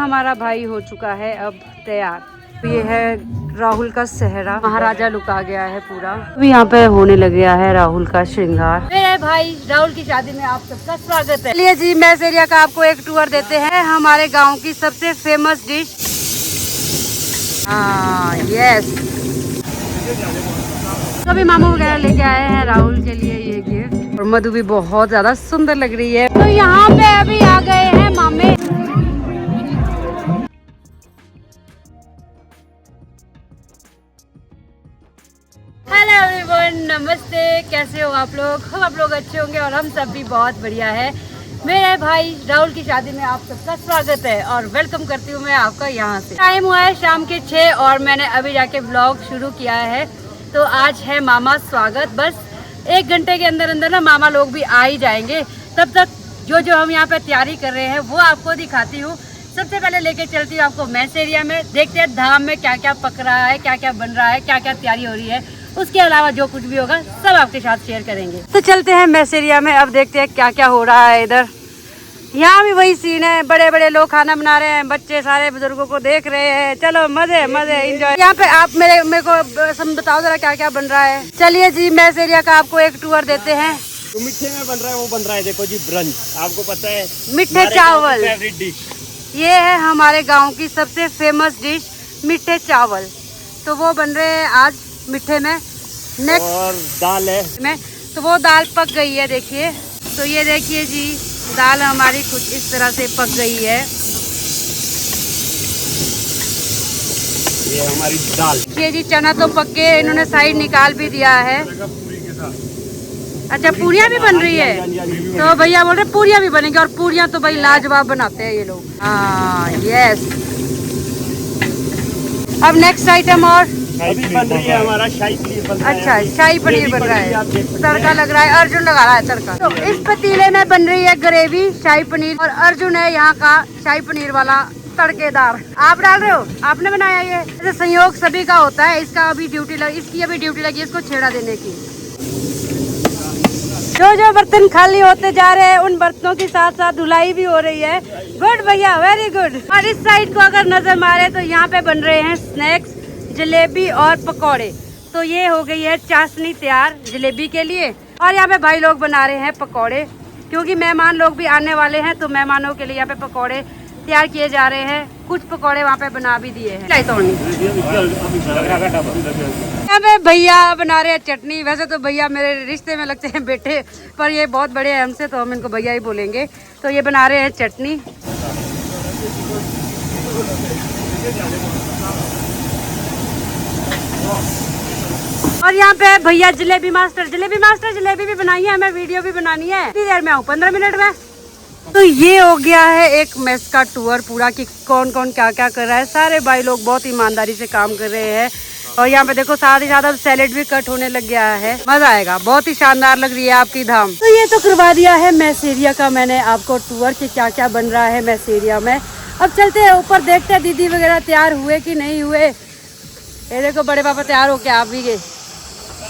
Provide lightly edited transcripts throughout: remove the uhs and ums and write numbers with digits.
हमारा भाई हो चुका है अब तैयार। तो ये है राहुल का सेहरा, महाराजा लुक आ गया है पूरा। अभी यहाँ पे होने लग गया है राहुल का श्रृंगार। मेरे भाई राहुल की शादी में आप सबका स्वागत है। चलिए जी, मैस एरिया का आपको एक टूर देते हैं। हमारे गांव की सबसे फेमस डिश, यस। तो अभी मामू वगैरह लेके आए हैं राहुल के लिए ये गिफ्ट, और मधु भी बहुत ज्यादा सुंदर लग रही है। तो यहाँ पे अभी आ गए हैं मामे। हेलो एवरीवन, नमस्ते। कैसे हो आप लोग? हम आप लोग अच्छे होंगे और हम सब भी बहुत बढ़िया है। मेरे भाई राहुल की शादी में आप सबका स्वागत है और वेलकम करती हूँ मैं आपका यहाँ से। टाइम हुआ है शाम के 6 और मैंने अभी जाके ब्लॉग शुरू किया है। तो आज है मामा स्वागत। बस 1 घंटे के अंदर अंदर ना मामा लोग भी आ ही जाएंगे। तब तक जो हम यहाँ पे तैयारी कर रहे हैं वो आपको दिखाती हूँ। सबसे पहले लेके चलती हूँ आपको मैस एरिया में। देखते हैं धाम में क्या क्या पक रहा है, क्या क्या बन रहा है, क्या क्या तैयारी हो रही है। उसके अलावा जो कुछ भी होगा सब आपके साथ शेयर करेंगे। तो चलते हैं मैस एरिया में। अब देखते हैं क्या क्या हो रहा है इधर। यहाँ भी वही सीन है, बड़े बड़े लोग खाना बना रहे हैं, बच्चे सारे बुजुर्गों को देख रहे हैं। चलो मजे मजे एंजॉय। यहाँ पे आप मेरे को बताओ जरा क्या क्या बन रहा है। चलिए जी, मैस एरिया का आपको एक टूर देते हैं। तो मीठे में बन रहा है, वो बन रहा है देखो जी ब्रंच। आपको पता है मीठे चावल, फेवरेट डिश ये है हमारे गांव की सबसे फेमस डिश मीठे चावल। तो वो बन रहे हैं आज मीठे में। नेक्स्ट और दाल है में, तो वो दाल पक गई है देखिए। तो ये देखिए जी, दाल हमारी कुछ इस तरह से पक गई है। ये हमारी दाल। ये जी चना तो पक के इन्होंने साइड निकाल भी दिया है। अच्छा, पूरियाँ भी बन रही है। तो भैया बोल रहे पूरियाँ भी बनेंगी, और पूरियाँ तो भाई लाजवाब बनाते हैं ये लोग। हाँ यस। अब नेक्स्ट आइटम और अभी बन रही है हमारा शाही पनीर बन रहा है। अच्छा, शाही पनीर बन रहा है। तड़का लग रहा है, अर्जुन लगा रहा है तड़का। तो इस पतीले में बन रही है ग्रेवी शाही पनीर, और अर्जुन है यहाँ का शाही पनीर वाला तड़केदार। आप डाल रहे हो, आपने बनाया ये। ऐसे संयोग सभी का होता है। इसका अभी इसकी अभी ड्यूटी लगी इसको छेड़ा देने की। जो बर्तन खाली होते जा रहे हैं उन बर्तनों के साथ साथ धुलाई भी हो रही है। गुड भैया, वेरी गुड। और इस साइड को अगर नजर मारे तो यहाँ पे बन रहे हैं स्नैक्स, जलेबी और पकौड़े। तो ये हो गई है चाशनी तैयार जलेबी के लिए, और यहाँ पे भाई लोग बना रहे हैं पकौड़े, क्योंकि मेहमान लोग भी आने वाले हैं। तो मेहमानों के लिए यहाँ पे पकौड़े तैयार किए जा रहे हैं। कुछ पकौड़े वहाँ पे बना भी दिए हैं। यहाँ पे भैया बना रहे हैं चटनी। वैसे तो भैया मेरे रिश्ते में लगते हैं बेटे, पर ये बहुत बड़े हैं हमसे, तो हम इनको भैया ही बोलेंगे। तो ये बना रहे हैं चटनी। और यहाँ पे भैया जलेबी मास्टर जलेबी भी बनाई है। हमें वीडियो भी बनानी है। कितनी देर में आऊँ? 15 मिनट में। तो ये हो गया है एक मेस का टूर पूरा, कि कौन कौन क्या क्या कर रहा है। सारे भाई लोग बहुत ईमानदारी से काम कर रहे हैं। और यहाँ पे देखो साथ ही साथ अब सैलेड भी कट होने लग गया है। मजा आएगा, बहुत ही शानदार लग रही है आपकी धाम। तो ये तो करवा दिया है मैस एरिया का मैंने आपको टूर, कि क्या क्या बन रहा है मैस एरिया में। अब चलते हैं ऊपर, देखते हैं दीदी वगैरह तैयार हुए कि नहीं हुए। ये देखो बड़े पापा तैयार होके आप भी गए।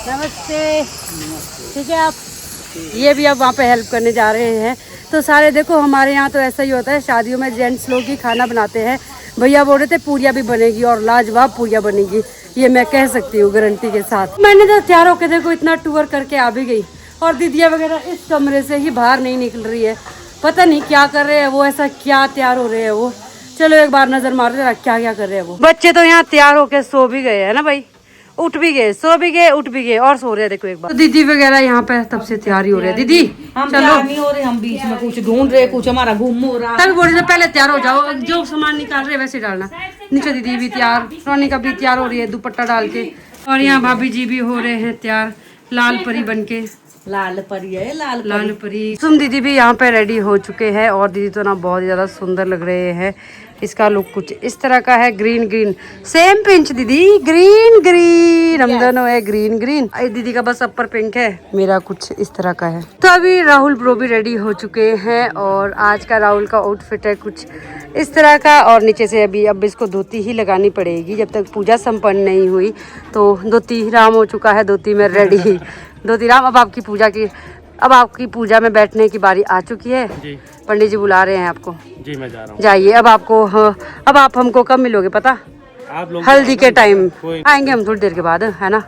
नमस्ते। ठीक है, आप ये भी अब वहाँ पे हेल्प करने जा रहे हैं। तो सारे देखो हमारे यहाँ तो ऐसा ही होता है, शादियों में जेंट्स लोग ही खाना बनाते हैं। भैया बोल रहे थे पूरियाँ भी बनेगी और लाजवाब पूरियाँ बनेगी, ये मैं कह सकती हूँ गारंटी के साथ। मैंने तो तैयार होके देखो इतना टूर करके आ भी गई, और दीदिया वगैरह इस कमरे से ही बाहर नहीं निकल रही है। पता नहीं क्या कर रहे हैं वो, ऐसा क्या तैयार हो रहे हैं वो। चलो एक बार नजर मार दे क्या क्या कर रहे हैं वो। बच्चे तो यहाँ तैयार होके सो भी गए है ना भाई, उठ भी गए, सो भी गए, उठ भी गए और सो रहे हैं। देखो एक बार तो दीदी वगैरह यहाँ पे तब से तैयारी हो रही है। दीदी हम चलो, नहीं हो रहे, हम बीच में कुछ ढूंढ रहे, कुछ हमारा घूम हो रहा। तभी बोल रहे पहले तैयार हो जाओ, जो सामान निकाल रहे हैं वैसे डालना। नीचे दीदी भी तैयार, रोनी का भी तैयार हो रही है दुपट्टा डाल के, और यहाँ भाभी जी भी हो रहे हैं तैयार लाल परी बन के। लाल परी है, लाल परी। तुम दीदी भी यहाँ पे रेडी हो चुके हैं, और दीदी तो ना बहुत ज्यादा सुंदर लग रहे हैं। इसका लुक कुछ इस तरह का है, ग्रीन ग्रीन सेम पिंच दीदी, ग्रीन ग्रीन हम दोनों है ग्रीन ग्रीन। दीदी का बस अपर पिंक है, मेरा कुछ इस तरह का है। तो अभी राहुल ब्रो भी रेडी हो चुके हैं, और आज का राहुल का आउटफिट है कुछ इस तरह का, और नीचे से अब इसको धोती ही लगानी पड़ेगी जब तक पूजा संपन्न नहीं हुई। तो धोती राम हो चुका है, धोती में रेडी धोती राम। अब आपकी पूजा में बैठने की बारी आ चुकी है। पंडित जी बुला रहे हैं आपको। जी मैं जा रहा हूँ। जाइए। अब आपको अब आप हमको कब मिलोगे पता? आप लोग हल्दी के टाइम कोई- आएंगे हम थोड़ी देर के बाद, है ना?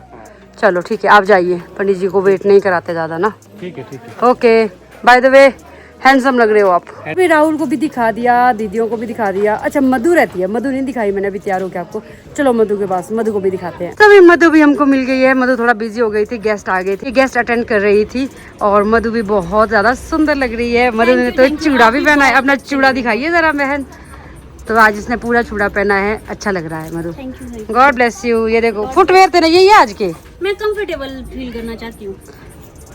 चलो ठीक है, आप जाइए, पंडित जी को वेट नहीं कराते ज़्यादा ना। ठीक है। Okay, by the way handsome लग रहे हो आप। अभी राहुल को भी दिखा दिया, दीदियों को भी दिखा दिया। अच्छा मधु रहती है, मधु नहीं दिखाई मैंने अभी तैयार होकर आपको। चलो मधु के पास, मधु को भी दिखाते हैं। तभी मधु भी हमको मिल गई है। मधु थोड़ा बिजी हो गई थी, गेस्ट आ गए थे, गेस्ट अटेंड कर रही थी। और मधु भी बहुत ज्यादा सुंदर लग रही है। मधु ने तो चूड़ा भी पहना है। अपना चूड़ा दिखाइए जरा बहन। तो आज इसने पूरा चूड़ा पहना है, अच्छा लग रहा है मधु। God bless you. ये देखो फुटवेयर तेरे यही है आज के। मैं कंफर्टेबल फील करना चाहती हूँ,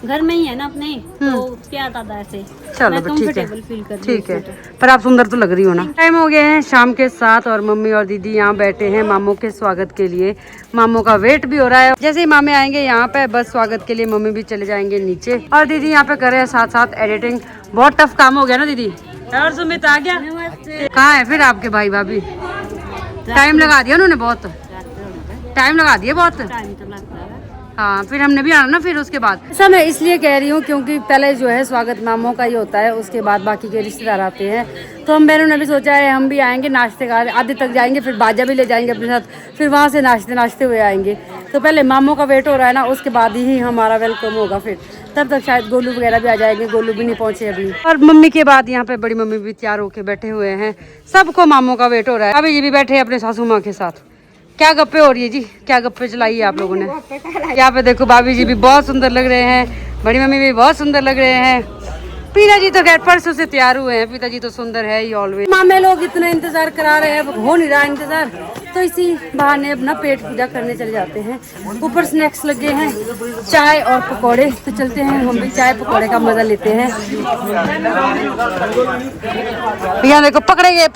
घर में ही है ना अपने, तो क्या दादा ऐसे चलो मैं ठीक है, कंफर्टेबल फील कर रही ठीक है। पर आप सुंदर तो लग रही हो ना। टाइम हो गए हैं शाम के 7 और मम्मी और दीदी यहाँ बैठे हैं मामू के स्वागत के लिए। मामू का वेट भी हो रहा है। जैसे ही मामे आएंगे यहाँ पे बस स्वागत के लिए, मम्मी भी चले जाएंगे नीचे और दीदी यहाँ पे कर रहे हैं साथ साथ एडिटिंग। बहुत टफ काम हो गया ना दीदी। और सुमित आ गया? कहाँ है फिर आपके भाई भाभी? टाइम लगा दिया उन्होंने, बहुत टाइम लगा दिया बहुत। हाँ फिर हमने भी आना ना फिर उसके बाद। ऐसा मैं इसलिए कह रही हूँ क्योंकि पहले जो है स्वागत मामों का ही होता है, उसके बाद बाकी के रिश्तेदार आते हैं। तो हम बहनों ने भी सोचा है हम भी आएंगे, नाश्ते का आधे तक जाएंगे, फिर बाजा भी ले जाएंगे अपने साथ, फिर वहाँ से नाश्ते हुए आएंगे। तो पहले मामों का वेट हो रहा है ना, उसके बाद ही हमारा वेलकम होगा। फिर तब तक शायद गोलू वगैरह भी आ जाएंगे, गोलू भी नहीं पहुंचे अभी। और मम्मी के बाद यहाँ पे बड़ी मम्मी भी तैयार होके बैठे हुए हैं। सबको मामों का वेट हो रहा है। अभी जी भी बैठे हैं अपने सासू माँ के साथ। क्या गप्पे हो रही है जी, क्या गप्पे चलाई है आप लोगों ने? यहाँ पे देखो भाभी जी भी बहुत सुंदर लग रहे हैं, बड़ी मम्मी भी बहुत सुंदर लग रहे हैं। पिताजी तो खैर परसों से तैयार हुए हैं, पिताजी तो सुंदर है ही ऑलवेज। मामे लोग इतना इंतजार करा रहे हैं, हो नहीं रहा इंतजार, तो इसी बहाने अपना पेट पूजा करने चले जाते हैं। ऊपर स्नैक्स लगे हैं, चाय और पकौड़े, तो चलते हैं हम भी चाय पकौड़े का मजा लेते हैं। यहाँ देखो पकड़ेंगे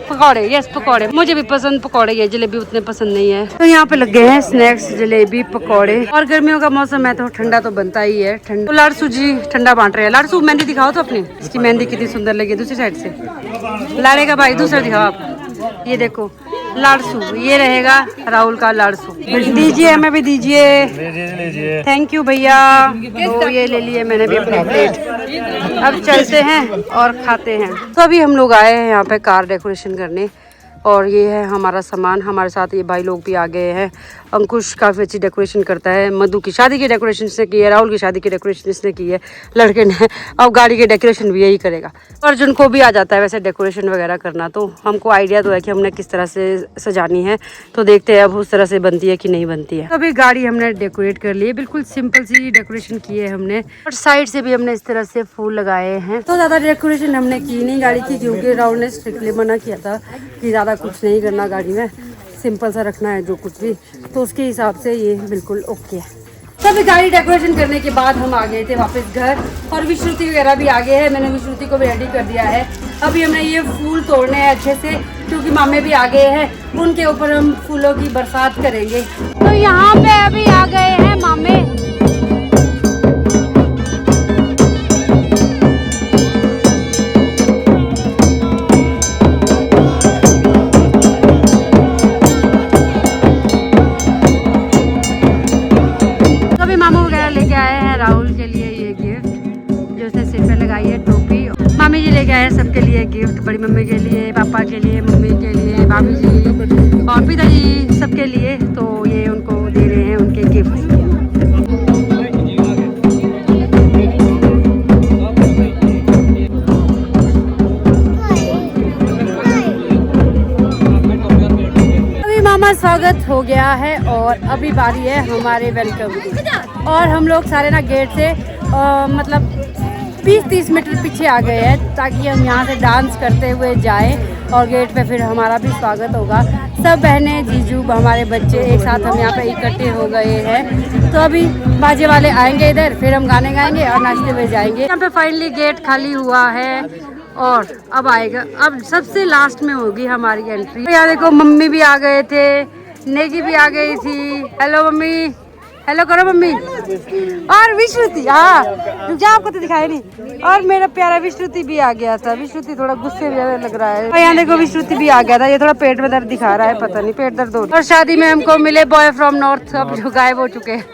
पकौड़े, यस पकौड़े, मुझे भी पसंद पकौड़े है, जलेबी उतने पसंद नहीं है। तो यहाँ पे लग गए हैं स्नैक्स, जलेबी पकौड़े। और गर्मियों का मौसम है तो ठंडा तो बनता ही है। ठंडा तो लाड़सू जी ठंडा बांट रहे हैं। लाड़सू मेहंदी दिखाओ तो अपनी, इसकी मेहंदी कितनी सुंदर लगी दूसरी साइड से। लाड़े का भाई दूसरा दिखाओ आप, ये देखो लाड़सू, ये रहेगा राहुल का लाड़सू। दीजिए हमें भी दीजिए। थैंक यू भैया। तो ये ले लिए मैंने भी अपनी प्लेट। अब चलते हैं और खाते हैं। तो अभी हम लोग आए हैं यहाँ पे कार डेकोरेशन करने, और ये है हमारा सामान। हमारे साथ ये भाई लोग भी आ गए हैं। अंकुश काफ़ी अच्छी डेकोरेशन करता है। मधु की शादी की डेकोरेशन इसने की है, राहुल की शादी की डेकोरेशन इसने की है लड़के ने। अब गाड़ी की डेकोरेशन भी यही करेगा। अर्जुन को भी आ जाता है वैसे डेकोरेशन वगैरह करना, तो हमको आइडिया तो है कि हमने किस तरह से सजानी है। तो देखते हैं अब उस तरह से बनती है कि नहीं बनती है। अभी गाड़ी हमने डेकोरेट कर ली है, बिल्कुल सिंपल सी डेकोरेशन की है हमने, और साइड से भी हमने इस तरह से फूल लगाए हैं। तो ज़्यादा डेकोरेशन हमने की नहीं गाड़ी की, क्योंकि राहुल ने स्ट्रिक्टली मना किया था कि ज़्यादा कुछ नहीं करना गाड़ी में, सिंपल सा रखना है जो कुछ भी। तो उसके हिसाब से ये बिल्कुल ओके है। तब गाड़ी डेकोरेशन करने के बाद हम आ गए थे वापस घर, और विश्रुति वगैरह भी आ गए हैं। मैंने विश्रुति को भी रेडी कर दिया है। अभी हमने ये फूल तोड़ने हैं अच्छे से, क्योंकि मामे भी आ गए हैं, उनके ऊपर हम फूलों की बरसात करेंगे। तो यहाँ पे अभी आ गए हैं मामे। मामी जी लेके आए हैं सबके लिए गिफ्ट, बड़ी मम्मी के लिए, पापा के लिए, मम्मी के लिए, भाभी जी और पिताजी सबके लिए। तो ये उनको दे रहे हैं उनके गिफ्ट। अभी मामा स्वागत हो गया है और अभी बारी है हमारे वेलकम की। और हम लोग सारे ना गेट से मतलब 20-30 मीटर पीछे आ गए हैं, ताकि हम यहाँ से डांस करते हुए जाएं और गेट पे फिर हमारा भी स्वागत होगा। सब बहनें, जीजू, हमारे बच्चे एक साथ हम यहाँ पे इकट्ठे हो गए हैं। तो अभी बाजे वाले आएंगे इधर, फिर हम गाने गाएंगे और नाचते हुए जाएंगे। यहाँ पे फाइनली गेट खाली हुआ है और अब आएगा, अब सबसे लास्ट में होगी हमारी एंट्री। तो यहाँ देखो मम्मी भी आ गए थे, नेगी भी आ गई थी। हेलो मम्मी, हेलो करो मम्मी। और विश्रुति, हाँ रुक जा, आपको तो दिखाई नहीं। और मेरा प्यारा विश्रुति भी आ गया था। विश्रुति थोड़ा गुस्से में लग रहा है। और यहाँ देखो विश्रुति भी आ गया था, ये थोड़ा पेट में दर्द दिखा रहा है, पता नहीं पेट दर्द हो। और शादी में हमको मिले बॉय फ्रॉम नॉर्थ, अब जो गायब हो चुके हैं।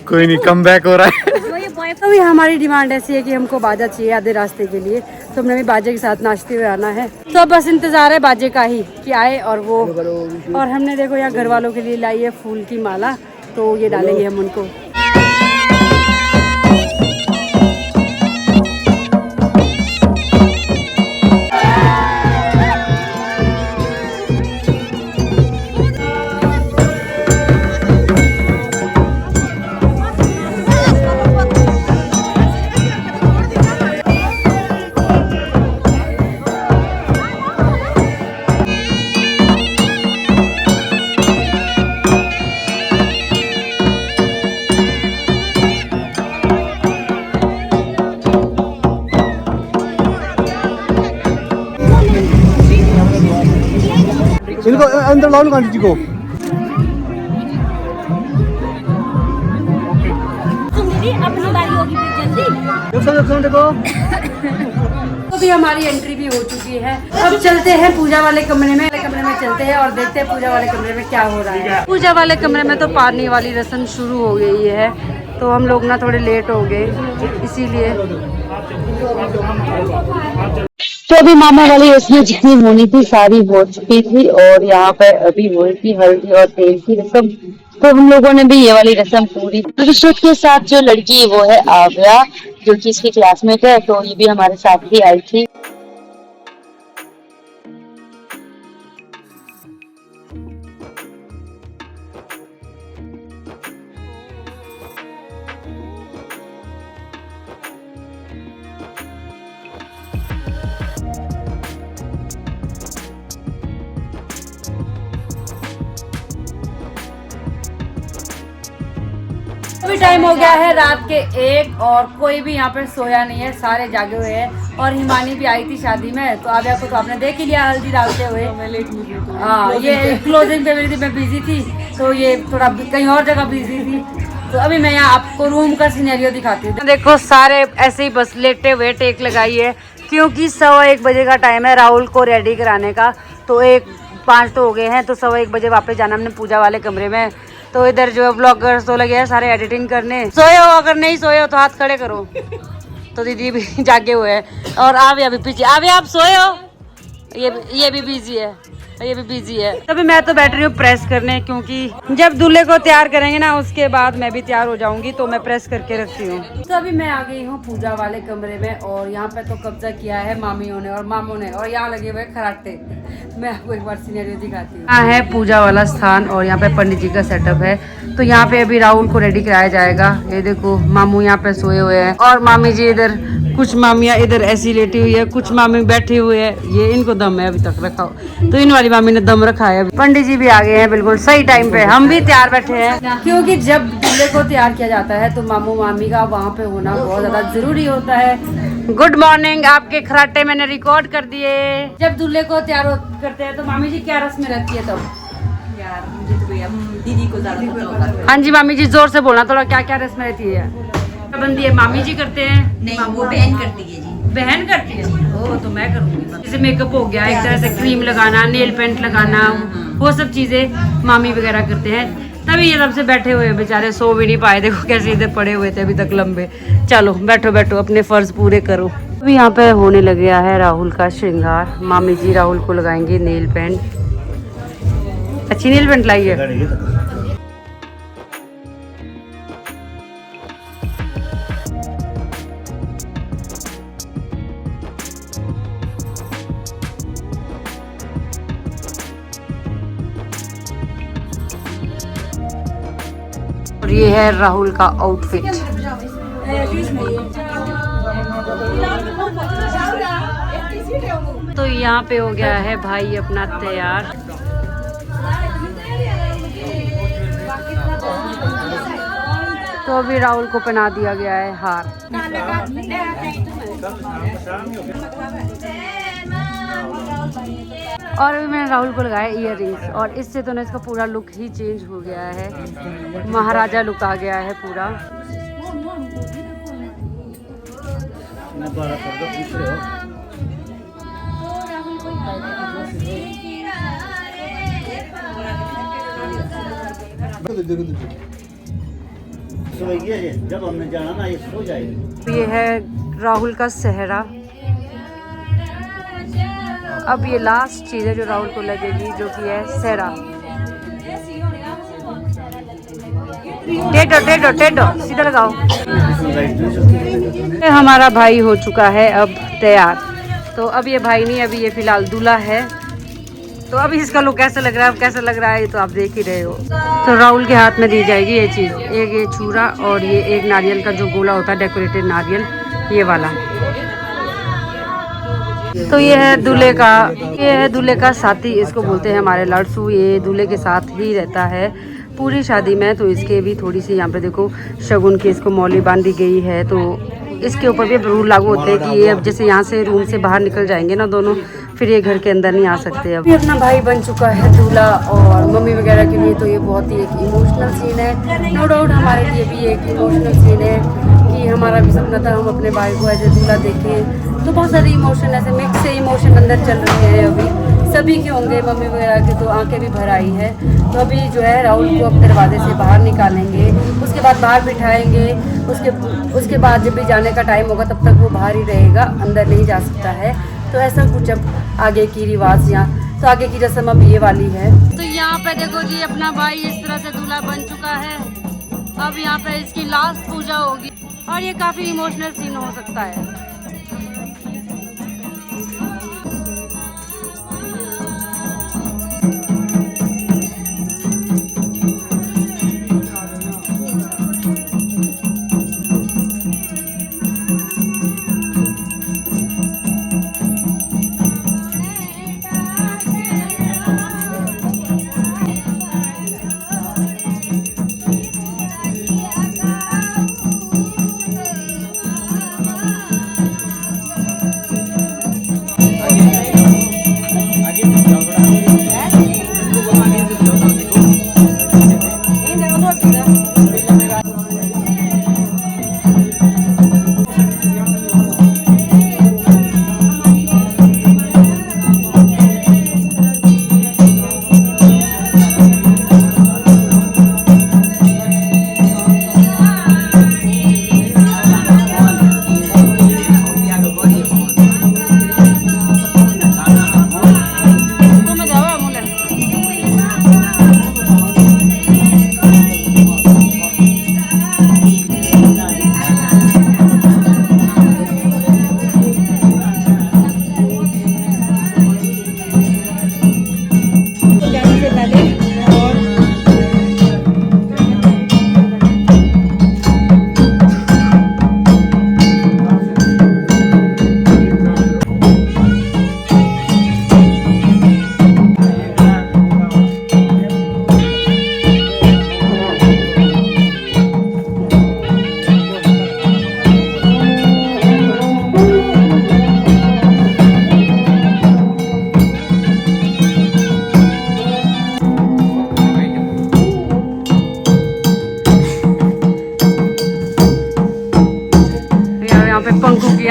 कोई नहीं, कम बैक हो रहा है। तो भी हमारी डिमांड ऐसी है कि हमको बाजा चाहिए आधे रास्ते के लिए, तो हमने भी बाजे के साथ नाचते हुए आना है। तो बस इंतजार है बाजे का ही कि आए और वो। और हमने देखो यहाँ घर वालों के लिए लाई है फूल की माला, तो ये डालेंगे हम उनको। इनको अंदर लाओ ना जी को। अपनी बारी होगी फिर जल्दी। तो भी हमारी एंट्री भी हो चुकी है। अब चलते हैं पूजा वाले कमरे में चलते हैं और देखते हैं पूजा वाले कमरे में क्या हो रहा है। पूजा वाले कमरे में तो पानी वाली रस्म शुरू हो गई है, तो हम लोग ना थोड़े लेट हो गए इसीलिए। तो अभी मामा वाली रस्में जितनी होनी थी सारी हो चुकी थी और यहाँ पर अभी हो रही थी हल्दी और तेल की रस्म। तो हम लोगों ने भी ये वाली रस्म पूरी। ऋषभ के साथ जो लड़की है वो है आव्या, जो कि इसकी क्लासमेट है, तो ये भी हमारे साथ ही आई थी। अभी टाइम हो गया है रात के 1 और कोई भी यहाँ पर सोया नहीं है, सारे जागे हुए हैं। और हिमानी भी आई थी शादी में, तो आव्या को तो आपने देख ही लिया हल्दी डालते हुए। हाँ, ये क्लोजिंग पे मेरी मैं बिजी थी, तो ये थोड़ा कहीं और जगह बिजी थी। तो अभी मैं यहाँ आपको रूम का सिनेरियो दिखाती हूँ। देखो सारे ऐसे ही बस लेटे हुए टेक लगाई है, क्योंकि 1:15 बजे का टाइम है राहुल को रेडी कराने का। तो 1:05 तो हो गए हैं, तो 1:15 बजे वापस जाना हमने पूजा वाले कमरे में। तो इधर जो है ब्लॉगर्स तो लगे हैं सारे एडिटिंग करने। सोए हो, अगर नहीं सोए हो तो हाथ खड़े करो। तो दीदी भी जागे हुए हैं और आव्या भी पीछे। आव्या आप सोए हो? ये भी बिजी है, ये भी बिजी है। तभी मैं तो बैठ रही हूँ प्रेस करने, क्योंकि जब दूल्हे को तैयार करेंगे ना उसके बाद मैं भी तैयार हो जाऊंगी, तो मैं प्रेस करके रखती हूँ। तो अभी मैं आ गई हूँ पूजा वाले कमरे में और यहाँ पे तो कब्जा किया है मामियों ने और मामों ने, और यहाँ लगे हुए खराटे। मैं आपको एक बार सिनेरियो दिखाती हूँ। यहाँ है पूजा वाला स्थान और यहाँ पे पंडित जी का सेटअप है। तो यहाँ पे अभी राहुल को रेडी कराया जाएगा। ये देखो मामू यहाँ पे सोए हुए हैं और मामी जी इधर, कुछ मामियाँ इधर ऐसी लेटी हुई है, कुछ मामी बैठी हुई है। ये इनको दम है अभी तक रखा, तो इन वाली मामी ने दम रखा है। पंडित जी भी आ गए हैं बिल्कुल सही टाइम पे, हम भी तैयार बैठे हैं, क्योंकि जब दूल्हे को तैयार किया जाता है तो मामू मामी का वहाँ पे होना बहुत ज्यादा जरूरी होता है। गुड मॉर्निंग, आपके खराटे मैंने रिकॉर्ड कर दिए। जब दूल्हे को तैयार करते हैं तो मामी जी क्या रस्में रहती है तब? यार मुझे तो भैया दीदी को ज्यादा पता होगा। हाँ जी मामी जी जोर से बोलना थोड़ा, क्या क्या रस्में रहती है? बंदी है मामी जी करते हैं? नहीं, वो बहन करती है जी। बहन करती है? वो तो मैं करूँगी। जैसे मेकअप हो गया, एक तरह से क्रीम लगाना, नेल पेंट लगाना, वो सब चीजें मामी वगैरह करते हैं। तभी ये सबसे बैठे हुए बेचारे, सो भी नहीं पाए। देखो कैसे इधर पड़े हुए थे अभी तक लंबे। चलो बैठो बैठो, अपने फर्ज पूरे करो। अभी यहाँ पे होने लग गया है राहुल का श्रृंगार। मामी जी राहुल को लगाएंगे नेल पेंट। अच्छी नेल पेंट लाई है। और ये है राहुल का आउटफिट। तो यहाँ पे हो गया है भाई अपना तैयार। तो अभी राहुल को पहना दिया गया है हार। और अभी मैंने राहुल को लगाया इयररिंग्स, और इससे तो ना इसका पूरा लुक ही चेंज हो गया है, महाराजा लुक आ गया है पूरा। सोएगी ये, जब हमने जाना ना ये सो जाएगी। ये है राहुल का सेहरा। अब ये लास्ट चीज़ है जो राहुल को लगेगी, जो कि है सेहरा। टेढ़ो सीधा लगाओ। हमारा भाई हो चुका है अब तैयार। तो अब ये भाई नहीं, अभी ये फिलहाल दूल्हा है। तो अभी इसका लुक कैसा लग रहा है, अब कैसा लग रहा है ये तो आप देख ही रहे हो। तो राहुल के हाथ में दी जाएगी ये चीज़, एक ये छुरा और ये एक नारियल का जो गोला होता है, डेकोरेटेड नारियल, ये वाला। तो ये है दूल्हे का साथी, इसको बोलते हैं हमारे लड़सू। ये दूल्हे के साथ ही रहता है पूरी शादी में। तो इसके भी थोड़ी सी यहाँ पे देखो शगुन की इसको मौली बांधी गई है। तो इसके ऊपर भी रूल लागू होते हैं कि ये अब जैसे यहाँ से रूम से बाहर निकल जाएंगे ना दोनों, फिर ये घर के अंदर नहीं आ सकते। अब अपना भाई बन चुका है दूल्हा, और मम्मी वगैरह के लिए तो ये बहुत ही एक इमोशनल सीन है। नो डाउट हमारे लिए भी एक इमोशनल सीन है कि हमारा भी सपना था हम अपने भाई को ऐसे दूल्हा देखें। तो बहुत सारे इमोशन ऐसे मिक्स से इमोशन अंदर चल रहे हैं अभी सभी के होंगे, मम्मी वगैरह के तो आंखें भी भर आई है। तो अभी जो है राहुल को अब दरवाजे से बाहर निकालेंगे, उसके बाद बाहर बिठाएंगे। उसके बाद जब भी जाने का टाइम होगा तब तक वो बाहर ही रहेगा, अंदर नहीं जा सकता है। तो ऐसा कुछ अब आगे की रिवाज यहाँ, तो आगे की रस्म अब ये वाली है। तो यहाँ पे देखो जी अपना भाई इस तरह से दूल्हा बन चुका है। अब यहाँ पे इसकी लास्ट पूजा होगी और ये काफ़ी इमोशनल सीन हो सकता है।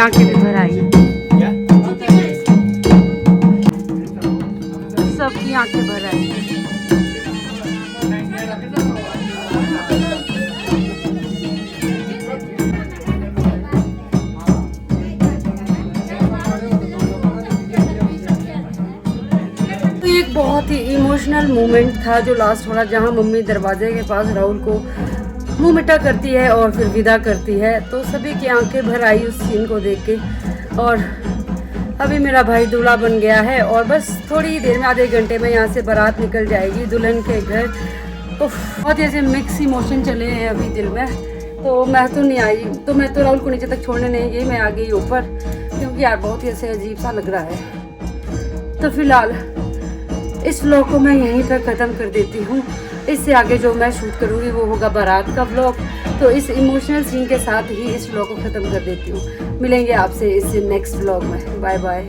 आंखें भी भर आई, सबकी आंखें भर आई। तो एक बहुत ही इमोशनल मोमेंट था जो लास्ट वाला, जहां मम्मी दरवाजे के पास राहुल को मुंह मिठा करती है और फिर विदा करती है। तो सभी की आंखें भर आई उस सीन को देख के। और अभी मेरा भाई दूल्हा बन गया है और बस थोड़ी ही देर में, आधे घंटे में यहाँ से बारात निकल जाएगी दुल्हन के घर। तो बहुत ही ऐसे मिक्स इमोशन चले हैं अभी दिल में। तो मैं तो नहीं आई, तो मैं तो राहुल को नीचे तक छोड़ने नहीं गई, मैं आ गई ऊपर, क्योंकि यार बहुत ही ऐसे अजीब सा लग रहा है। तो फिलहाल इस व्लॉग को मैं यहीं पर ख़त्म कर देती हूँ। इससे आगे जो मैं शूट करूँगी वो होगा बारात का व्लॉग। तो इस इमोशनल सीन के साथ ही इस व्लॉग को ख़त्म कर देती हूँ। मिलेंगे आपसे इस नेक्स्ट व्लॉग में। Bye bye.